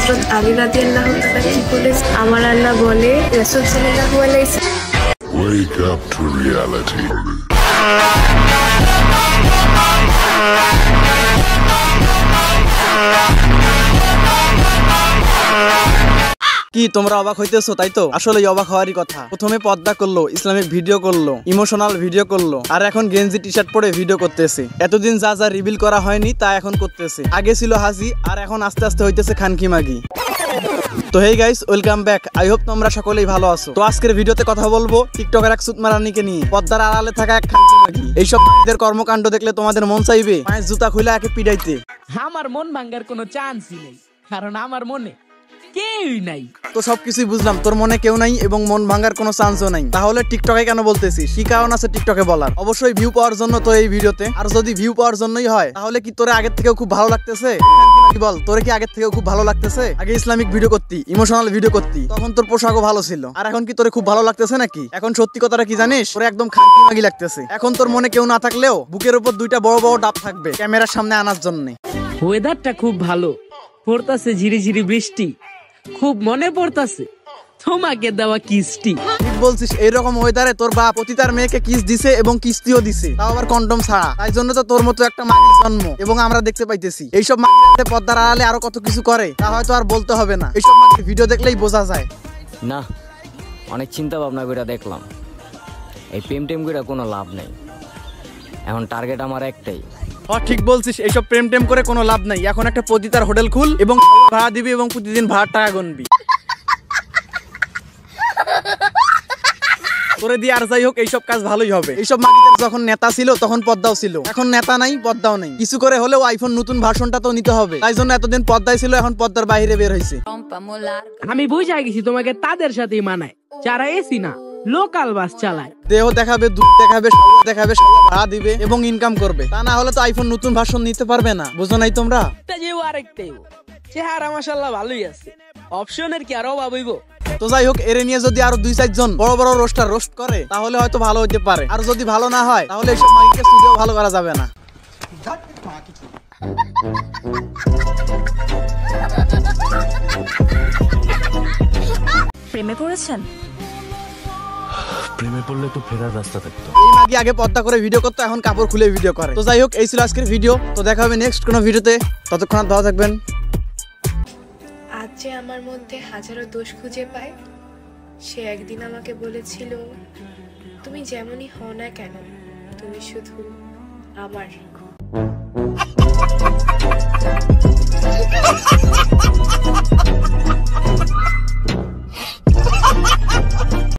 হযরত আলী রাদিয়াল্লাহু তাআলা কি বলেছেন? আমার আল্লাহ বলে রাসূল সাল্লাল্লাহু আলাইহি ওয়াসাল্লাম Wake up to reality. কি তোমরা অবাক হইতেছো? তাই তো, আসলে অবাক হওয়ারই কথা। প্রথমে পর্দা করলো, ইসলামিক ভিডিও করলো, ইমোশনাল ভিডিও করলো, আর এখন গেঞ্জি টি শার্ট পরে ভিডিও করতেছে। এতদিন যা যা রিভিল করা হয়নি তা এখন করতেছে। আগে ছিল হাজি, আর এখন আস্তে আস্তে হইতেছে খানকি মাগি। তো hey guys, welcome back. I hope তোমরা সকলেই ভালো আছো। তো আজকের ভিডিওতে কথা বলবো টিকটকের এক সুতমারানিকে নিয়ে, পর্দার আড়ালে থাকা এক খানকি মাগি। এইসব মাগিদের কর্মকাণ্ড দেখলে তোমাদের মন চাইবে পায়ের জুতা খুলে একে পিড়াইতে। আমার মন ভাঙার কোনো চান্সই নেই, কারণ আমার মনে কেউই নাই। তো সবকিছুই বুঝলাম, তোর মনে কেউ নাই এবং মন ভাঙার কোনো চান্সও নাই। তাহলে টিকটকে কেন বলতেছিস? কি কারণ আছে টিকটকে বলার? অবশ্যই ভিউ পাওয়ার জন্য তো এই ভিডিওতে। আর যদি ভিউ পাওয়ার জন্যই হয় তাহলে কি তোরে আগের থেকেও খুব ভালো লাগতেছে? কি বল, তোরে কি আগের থেকেও খুব ভালো লাগতেছে? আগে ইসলামিক ভিডিও করতি, ইমোশনাল ভিডিও করতি, তখন তোর পোশাকও ভালো ছিল। আর এখন কি তোরে খুব ভালো লাগতেছে নাকি? এখন সত্যি কথাটা কি জানিস? তোরে একদম খানকি মাগি লাগতেছে। এখন তোর মনে কেউ না থাকলেও বুকের উপর দুইটা বড় বড় ডাব থাকবে ক্যামেরার সামনে আনার জন্য। ওয়েদারটা খুব ভালো, পড়তাছে ঝিরি ঝিরি বৃষ্টি, খুব মনে পড়তাছে তোমাকে দেওয়া কিস্তি। ঠিক বলছিস, এইরকম ওয়েদারে তোর বাপ অতি তার মেয়েকে কিস দিছে এবং কিস্তিও দিছে, তাও আবার কন্ডম ছাড়া। তাই জন্য তো তোর মতো একটা মাগির জন্ম এবং আমরা দেখতে পাইতেছি। এইসব মাগিরা পর্দার আড়ালে আরো কত কিছু করে তা হয়তো আর বলতে হবে না, এইসব মাগির ভিডিও দেখলেই বোঝা যায়। না, অনেক চিন্তা ভাবনা করে দেখলাম এই প্রেম টেম করে কোনো লাভ নেই। এখন টার্গেট আমার একটাই। ঠিক বলছিস, এইসব প্রেম টেম করে কোনো লাভ নাই। এখন একটা পতিতার হোটেল খুল এবং ভাড়া দিবি এবং প্রতিদিন ভাড়ার টাকা গুনবি। তোরে দিয়ে আর যাই হোক, এইসব কাজ ভালোই হবে। এইসব মাগিদের যখন নেতা ছিল তখন পর্দাও ছিল, এখন নেতা নাই পর্দাও নেই। কিছু করে হলেও আইফোন নতুন ভার্সনটা তো নিতে হবে, তাই জন্য এতদিন পর্দায় ছিল, এখন পর্দার বাইরে বের হয়েছে। আমি বুঝা গেছি তোমাকে তাদের সাথেই মানায় যারা এসি না লোকাল বাস চালায়। দেহ দেখাবে, দুধ দেখাবে, সাওয়া দেখাবে, সাওয়া ভাড়া দিবে এবং ইনকাম করবে। তা না হলে তো আইফোন নতুন ভার্সন নিতে পারবে না। বুঝো নাই তোমরা? আরেকটাই চেহারা মাশাআল্লাহ ভালোই আছে, অপশনের কি আর অভাব হইব? তো যাই হোক, এর নিয়ে যদি আরো 2-4 জন বড় বড় রোস্টার রোস্ট করে তাহলে হয়তো ভালো হইতে পারে। আর যদি ভালো না হয় তাহলে এইসব মাগিকে স্টুডিও ভালো করা যাবে না। প্রেমে পড়েছেন? প্রেমে পড়লে তো ফেরার রাস্তা থাকতো। এই মাগি আগে পর্দা করে ভিডিও করতো, এখন কাপড় খুলে ভিডিও করে। তো যাই হোক, এই ছিল আজকের ভিডিও। তো দেখা হবে নেক্সট কোনো ভিডিওতে। ততক্ষণ ভালো থাকবেন। আজ যে আমার মধ্যে হাজারো দোষ খুঁজে পায়, সে একদিন আমাকে বলেছিল, তুমি যেমনই হও না কেন, তুমি শুধু আমার।